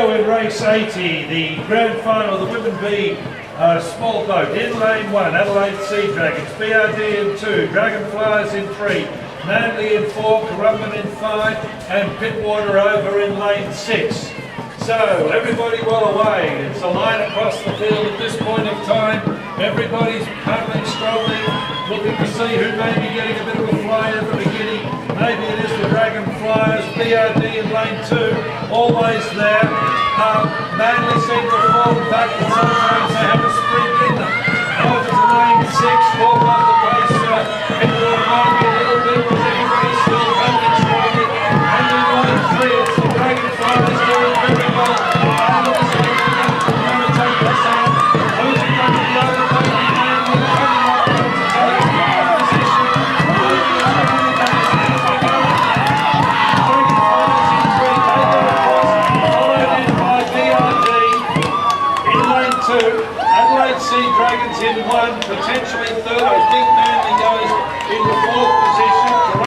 go in race 80, the grand final of the Women B small boat. In lane 1, Adelaide Sea Dragons, BRD in 2, Dragonflies in 3, Manly in 4, Currumbin in 5, and Pittwater over in lane 6. So, everybody well away. It's a line across the field at this point of time. Everybody's paddling strongly, looking to see who may be getting a bit of a fly at the beginning. Maybe it is the Dragonflies, BRD in lane 2, always there. Manly seem to fall back, and sometimes they have a spring in them. Over to lane 6, walk off the pace. Pittwater might be a little bit, but everybody's still paddling strongly. And in lane 3, it's the Dragonflies doing very well. And it's going to take this out. Who's it going to be over? Manly coming up to take position. Adelaide Sea Dragons in 1, potentially 3rd. I think